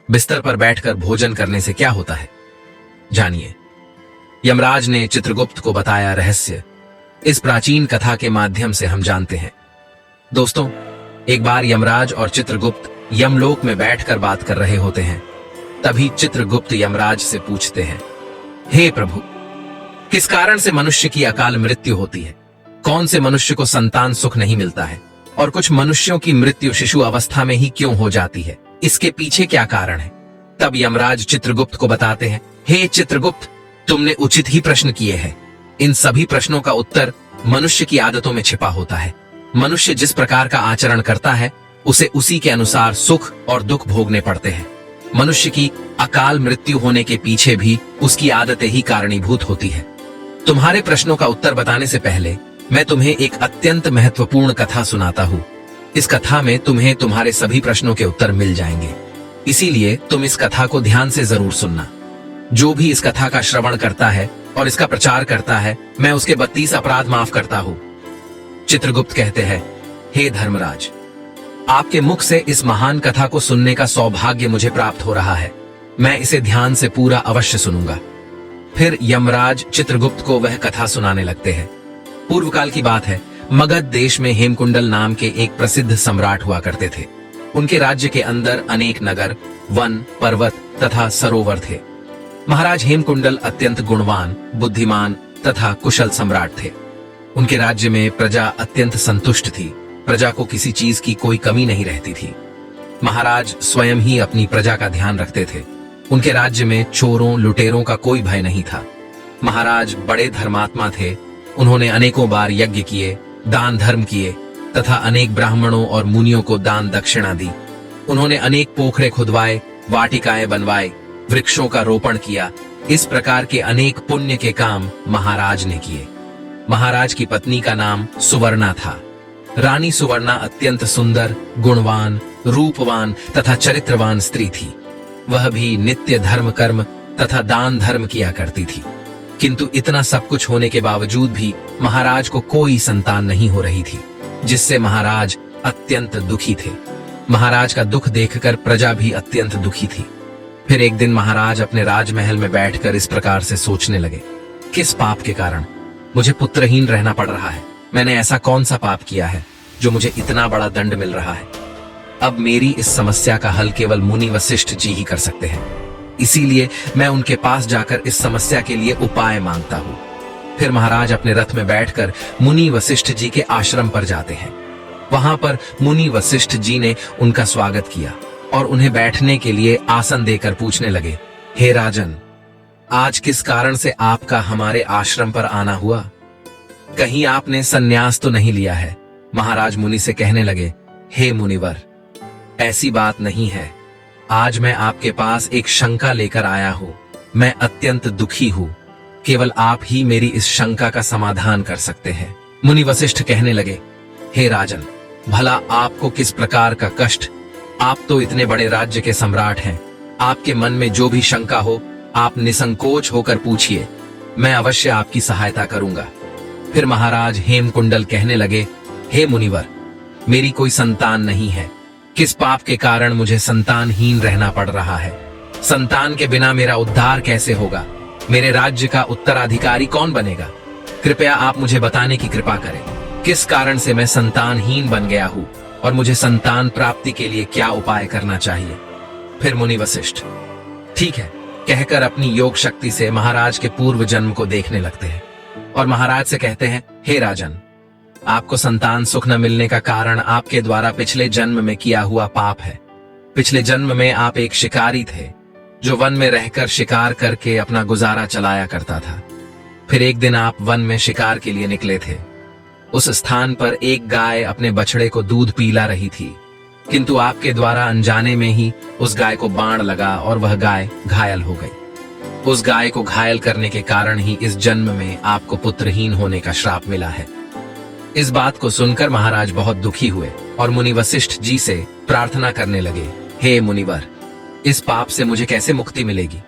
बिस्तर पर बैठकर भोजन करने से क्या होता है, जानिए। यमराज ने चित्रगुप्त को बताया रहस्य। इस प्राचीन कथा के माध्यम से हम जानते हैं। दोस्तों, एक बार यमराज और चित्रगुप्त यमलोक में बैठकर बात कर रहे होते हैं। तभी चित्रगुप्त यमराज से पूछते हैं, हे प्रभु, किस कारण से मनुष्य की अकाल मृत्यु होती है? कौन से मनुष्य को संतान सुख नहीं मिलता है और कुछ मनुष्यों की मृत्यु शिशु अवस्था में ही क्यों हो जाती है? इसके पीछे क्या कारण है? तब यमराज चित्रगुप्त को बताते हैं, हे चित्रगुप्त, तुमने उचित ही प्रश्न किए हैं। इन सभी प्रश्नों का उत्तर मनुष्य की आदतों में छिपा होता है। मनुष्य जिस प्रकार का आचरण करता है, उसे उसी के अनुसार सुख और दुख भोगने पड़ते हैं। मनुष्य की अकाल मृत्यु होने के पीछे भी उसकी आदतें ही कारणीभूत होती है। तुम्हारे प्रश्नों का उत्तर बताने से पहले मैं तुम्हें एक अत्यंत महत्वपूर्ण कथा सुनाता हूँ। इस कथा में तुम्हें तुम्हारे सभी प्रश्नों के उत्तर मिल जाएंगे। इसीलिए तुम इस कथा को ध्यान से जरूर सुनना। जो भी इस कथा का श्रवण करता है और इसका प्रचार करता है, मैं उसके 32 अपराध माफ करता हूँ। चित्रगुप्त कहते हैं, हे धर्मराज, आपके मुख से इस महान कथा को सुनने का सौभाग्य मुझे प्राप्त हो रहा है। मैं इसे ध्यान से पूरा अवश्य सुनूंगा। फिर यमराज चित्रगुप्त को वह कथा सुनाने लगते हैं। पूर्व काल की बात है। मगध देश में हेमकुंडल नाम के एक प्रसिद्ध सम्राट हुआ करते थे। उनके राज्य के अंदर अनेक नगर, वन, पर्वत तथा सरोवर थे। महाराज हेमकुंडल अत्यंत गुणवान, बुद्धिमान तथा कुशल सम्राट थे। उनके राज्य में प्रजा अत्यंत संतुष्ट थी। प्रजा को किसी चीज की कोई कमी नहीं रहती थी। महाराज स्वयं ही अपनी प्रजा का ध्यान रखते थे। उनके राज्य में चोरों, लुटेरों का कोई भय नहीं था। महाराज बड़े धर्मात्मा थे। उन्होंने अनेकों बार यज्ञ किए, दान धर्म किए तथा अनेक ब्राह्मणों और मुनियों को दान दक्षिणा दी। उन्होंने अनेक पोखरे खुदवाए, वाटिकाएं बनवाए, वृक्षों का रोपण किया। इस प्रकार के अनेक पुण्य के काम महाराज ने किए। महाराज की पत्नी का नाम सुवर्णा था। रानी सुवर्णा अत्यंत सुंदर, गुणवान, रूपवान तथा चरित्रवान स्त्री थी। वह भी नित्य धर्म कर्म तथा दान धर्म किया करती थी। किंतु इतना सब कुछ होने के बावजूद भी महाराज को कोई संतान नहीं हो रही थी, जिससे महाराज अत्यंत दुखी थे। महाराज का दुख देखकर प्रजा भी अत्यंत दुखी थी। फिर एक दिन महाराज अपने राजमहल में बैठकर इस प्रकार से सोचने लगे, किस पाप के कारण मुझे पुत्रहीन रहना पड़ रहा है? मैंने ऐसा कौन सा पाप किया है जो मुझे इतना बड़ा दंड मिल रहा है? अब मेरी इस समस्या का हल केवल मुनि वशिष्ठ जी ही कर सकते हैं। इसीलिए मैं उनके पास जाकर इस समस्या के लिए उपाय मांगता हूँ। फिर महाराज अपने रथ में बैठकर मुनि वशिष्ठ जी के आश्रम पर जाते हैं। वहां पर मुनि वशिष्ठ जी ने उनका स्वागत किया और उन्हें बैठने के लिए आसन देकर पूछने लगे, हे राजन, आज किस कारण से आपका हमारे आश्रम पर आना हुआ? कहीं आपने संन्यास तो नहीं लिया है? महाराज मुनि से कहने लगे, हे मुनिवर, ऐसी बात नहीं है। आज मैं आपके पास एक शंका लेकर आया हूं। मैं अत्यंत दुखी हूं। केवल आप ही मेरी इस शंका का समाधान कर सकते हैं। मुनि वशिष्ठ कहने लगे, हे राजन, भला आपको किस प्रकार का कष्ट? आप तो इतने बड़े राज्य के सम्राट हैं। आपके मन में जो भी शंका हो, आप निसंकोच होकर पूछिए। मैं अवश्य आपकी सहायता करूंगा। फिर महाराज हेमकुंडल कहने लगे, हे मुनिवर, मेरी कोई संतान नहीं है। किस पाप के कारण मुझे संतानहीन रहना पड़ रहा है? संतान के बिना मेरा उद्धार कैसे होगा? मेरे राज्य का उत्तराधिकारी कौन बनेगा? कृपया आप मुझे बताने की कृपा करें। किस कारण से मैं संतानहीन बन गया हूँ और मुझे संतान प्राप्ति के लिए क्या उपाय करना चाहिए? फिर मुनि वशिष्ठ ठीक है कहकर अपनी योग शक्ति से महाराज के पूर्व जन्म को देखने लगते हैं और महाराज से कहते हैं, हे राजन, आपको संतान सुख न मिलने का कारण आपके द्वारा पिछले जन्म में किया हुआ पाप है। पिछले जन्म में आप एक शिकारी थे जो वन में रहकर शिकार करके अपना गुजारा चलाया करता था। फिर एक दिन आप वन में शिकार के लिए निकले थे। उस स्थान पर एक गाय अपने बछड़े को दूध पिला रही थी, किंतु आपके द्वारा अनजाने में ही उस गाय को बाण लगा और वह गाय घायल हो गई। उस गाय को घायल करने के कारण ही इस जन्म में आपको पुत्रहीन होने का श्राप मिला है। इस बात को सुनकर महाराज बहुत दुखी हुए और मुनि वशिष्ठ जी से प्रार्थना करने लगे, हे मुनिवर, इस पाप से मुझे कैसे मुक्ति मिलेगी?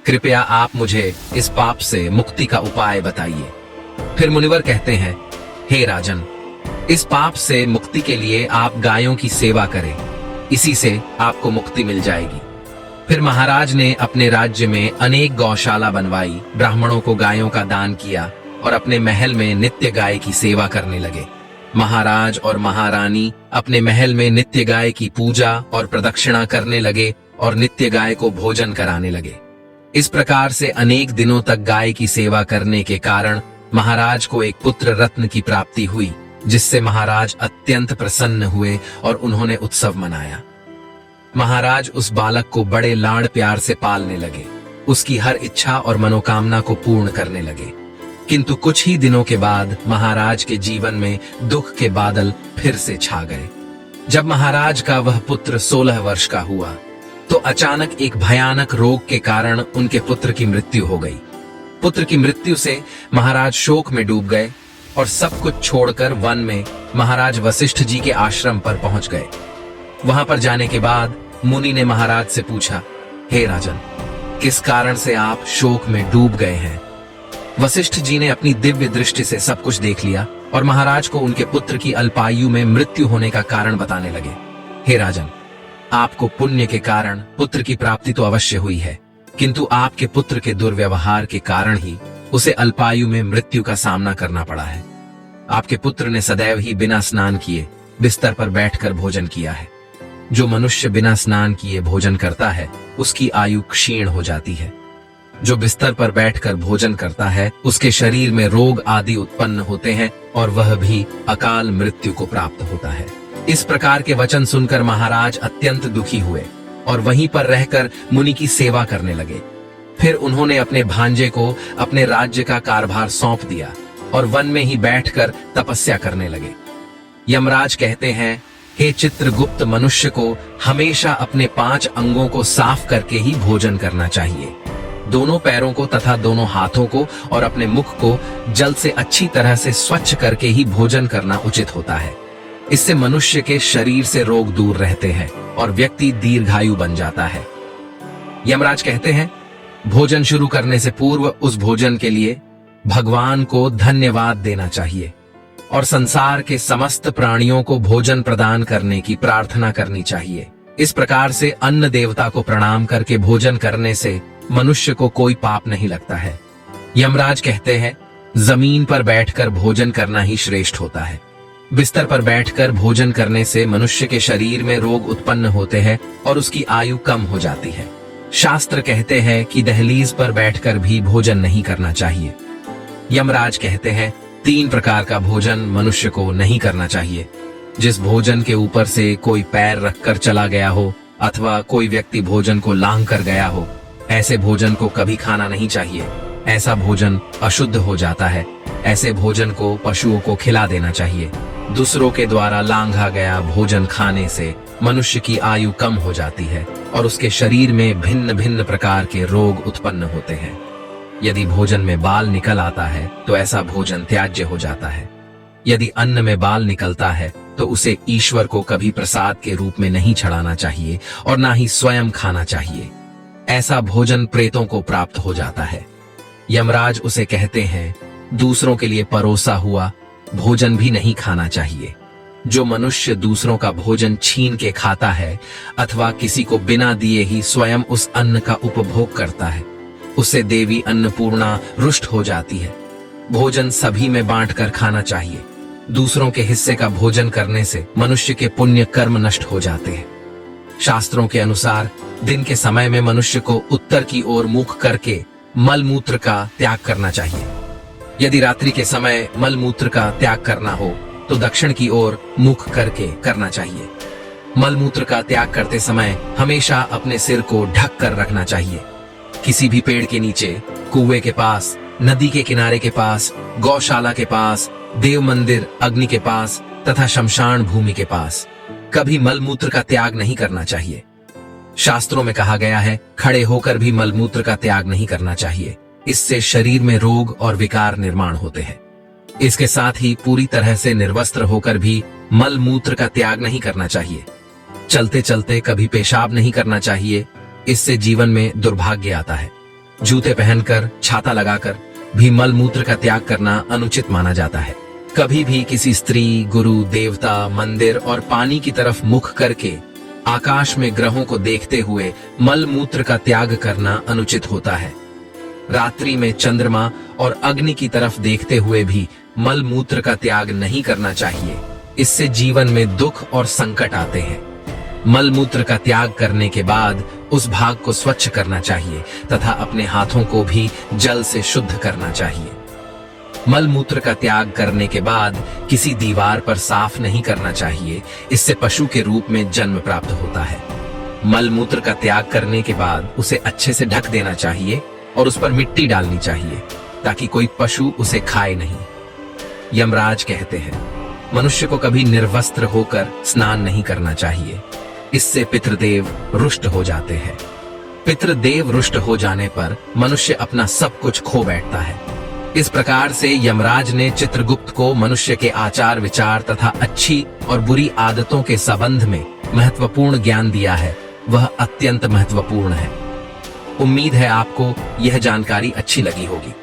कृपया आप मुझे इस पाप से मुक्ति का उपाय बताइए। फिर मुनिवर कहते हैं, हे राजन, इस पाप से मुक्ति के लिए आप गायों की सेवा करें। इसी से आपको मुक्ति मिल जाएगी। फिर महाराज ने अपने राज्य में अनेक गौशाला बनवाई, ब्राह्मणों को गायों का दान किया और अपने महल में नित्य गाय की सेवा करने लगे। महाराज और महारानी अपने महल में नित्य गाय की पूजा और प्रदक्षिणा करने लगे और नित्य गाय को भोजन कराने लगे। इस प्रकार से अनेक दिनों तक गाय की सेवा करने के कारण महाराज को एक पुत्र रत्न की प्राप्ति हुई, जिससे महाराज अत्यंत प्रसन्न हुए और उन्होंने उत्सव मनाया। महाराज उस बालक को बड़े लाड़ प्यार से पालने लगे, उसकी हर इच्छा और मनोकामना को पूर्ण करने लगे। किंतु कुछ ही दिनों के बाद महाराज के जीवन में दुख के बादल फिर से छा गए। जब महाराज का वह पुत्र 16 वर्ष का हुआ तो अचानक एक भयानक रोग के कारण उनके पुत्र की मृत्यु हो गई। पुत्र की मृत्यु से महाराज शोक में डूब गए और सब कुछ छोड़कर वन में महाराज वशिष्ठ जी के आश्रम पर पहुंच गए। वहां पर जाने के बाद मुनि ने महाराज से पूछा, हे राजन, किस कारण से आप शोक में डूब गए हैं? वशिष्ठ जी ने अपनी दिव्य दृष्टि से सब कुछ देख लिया और महाराज को उनके पुत्र की अल्पायु में मृत्यु होने का कारण बताने लगे। हे राजन, आपको पुण्य के कारण पुत्र की प्राप्ति तो अवश्य हुई है, किंतु आपके पुत्र के दुर्व्यवहार के कारण ही उसे अल्पायु में मृत्यु का सामना करना पड़ा है। आपके पुत्र ने सदैव ही बिना स्नान किए बिस्तर पर बैठकर भोजन किया है। जो मनुष्य बिना स्नान किए भोजन करता है उसकी आयु क्षीण हो जाती है। जो बिस्तर पर बैठकर भोजन करता है उसके शरीर में रोग आदि उत्पन्न होते हैं और वह भी अकाल मृत्यु को प्राप्त होता है। इस प्रकार के वचन सुनकर महाराज अत्यंत दुखी हुए और वहीं पर रहकर मुनि की सेवा करने लगे। फिर उन्होंने अपने भांजे को अपने राज्य का कारभार सौंप दिया और वन में ही बैठकर तपस्या करने लगे। यमराज कहते हैं, हे चित्रगुप्त, मनुष्य को हमेशा अपने 5 अंगों को साफ करके ही भोजन करना चाहिए। दोनों पैरों को तथा दोनों हाथों को और अपने मुख को जल से अच्छी तरह से स्वच्छ करके ही भोजन करना उचित होता है। इससे मनुष्य के शरीर से रोग दूर रहते हैं और व्यक्ति दीर्घायु बन जाता है। यमराज कहते हैं, भोजन शुरू करने से पूर्व उस भोजन के लिए भगवान को धन्यवाद देना चाहिए और संसार के समस्त प्राणियों को भोजन प्रदान करने की प्रार्थना करनी चाहिए। इस प्रकार से अन्न देवता को प्रणाम करके भोजन करने से मनुष्य को कोई पाप नहीं लगता है। यमराज कहते हैं, जमीन पर बैठकर भोजन करना ही श्रेष्ठ होता है। बिस्तर पर बैठकर भोजन करने से मनुष्य के शरीर में रोग उत्पन्न होते हैं और उसकी आयु कम हो जाती है। शास्त्र कहते हैं कि दहलीज पर बैठकर भी भोजन नहीं करना चाहिए। यमराज कहते हैं, 3 प्रकार का भोजन मनुष्य को नहीं करना चाहिए। जिस भोजन के ऊपर से कोई पैर रखकर चला गया हो अथवा कोई व्यक्ति भोजन को लांघ कर गया हो, ऐसे भोजन को कभी खाना नहीं चाहिए। ऐसा भोजन अशुद्ध हो जाता है। ऐसे भोजन को पशुओं को खिला देना चाहिए। दूसरों के द्वारा लांघा गया भोजन खाने से मनुष्य की आयु कम हो जाती है और उसके शरीर में भिन्न भिन्न प्रकार के रोग उत्पन्न होते हैं। यदि भोजन में बाल निकल आता है तो ऐसा भोजन त्याज्य हो जाता है। यदि अन्न में बाल निकलता है तो उसे ईश्वर को कभी प्रसाद के रूप में नहीं चढ़ाना चाहिए और ना ही स्वयं खाना चाहिए। ऐसा भोजन प्रेतों को प्राप्त हो जाता है। यमराज उसे कहते हैं, दूसरों के लिए परोसा हुआ भोजन भी नहीं खाना चाहिए। जो मनुष्य दूसरों का भोजन छीन के खाता है अथवा किसी को बिना दिए ही स्वयं उस अन्न का उपभोग करता है, उससे देवी अन्नपूर्णा रुष्ट हो जाती है। भोजन सभी में बांटकर खाना चाहिए। दूसरों के हिस्से का भोजन करने से मनुष्य के पुण्य कर्म नष्ट हो जाते हैं। शास्त्रों के अनुसार दिन के समय में मनुष्य को उत्तर की ओर मुख करके मलमूत्र का त्याग करना चाहिए। यदि रात्रि के समय मलमूत्र का त्याग करना हो तो दक्षिण की ओर मुख करके करना चाहिए। मलमूत्र का त्याग करते समय हमेशा अपने सिर को ढक कर रखना चाहिए। किसी भी पेड़ के नीचे, कुएं के पास, नदी के किनारे के पास, गौशाला के पास, देव मंदिर, अग्नि के पास तथा शमशान भूमि के पास कभी मलमूत्र का त्याग नहीं करना चाहिए। शास्त्रों में कहा गया है, खड़े होकर भी मलमूत्र का त्याग नहीं करना चाहिए। इससे शरीर में रोग और विकार निर्माण होते हैं। इसके साथ ही पूरी तरह से निर्वस्त्र होकर भी मलमूत्र का त्याग नहीं करना चाहिए। चलते चलते कभी पेशाब नहीं करना चाहिए, इससे जीवन में दुर्भाग्य आता है। जूते पहनकर, छाता लगाकर भी मलमूत्र का त्याग करना अनुचित माना जाता है। कभी भी किसी स्त्री, गुरु, देवता, मंदिर और पानी की तरफ मुख करके आकाश में ग्रहों को देखते हुए मल मूत्र का त्याग करना अनुचित होता है। रात्रि में चंद्रमा और अग्नि की तरफ देखते हुए भी मल मूत्र का त्याग नहीं करना चाहिए। इससे जीवन में दुख और संकट आते हैं। मल मूत्र का त्याग करने के बाद उस भाग को स्वच्छ करना चाहिए तथा अपने हाथों को भी जल से शुद्ध करना चाहिए। मल मूत्र का त्याग करने के बाद किसी दीवार पर साफ नहीं करना चाहिए, इससे पशु के रूप में जन्म प्राप्त होता है। मल मूत्र का त्याग करने के बाद उसे अच्छे से ढक देना चाहिए और उस पर मिट्टी डालनी चाहिए ताकि कोई पशु उसे खाए नहीं। यमराज कहते हैं, मनुष्य को कभी निर्वस्त्र होकर स्नान नहीं करना चाहिए, इससे पितृदेव रुष्ट हो जाते हैं। पितृदेव रुष्ट हो जाने पर मनुष्य अपना सब कुछ खो बैठता है। इस प्रकार से यमराज ने चित्रगुप्त को मनुष्य के आचार विचार तथा अच्छी और बुरी आदतों के संबंध में महत्वपूर्ण ज्ञान दिया है। वह अत्यंत महत्वपूर्ण है। उम्मीद है आपको यह जानकारी अच्छी लगी होगी।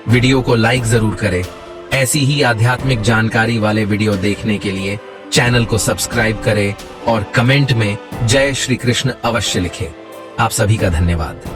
वीडियो को लाइक जरूर करें। ऐसी ही आध्यात्मिक जानकारी वाले वीडियो देखने के लिए चैनल को सब्सक्राइब करें और कमेंट में जय श्री कृष्ण अवश्य लिखें। आप सभी का धन्यवाद।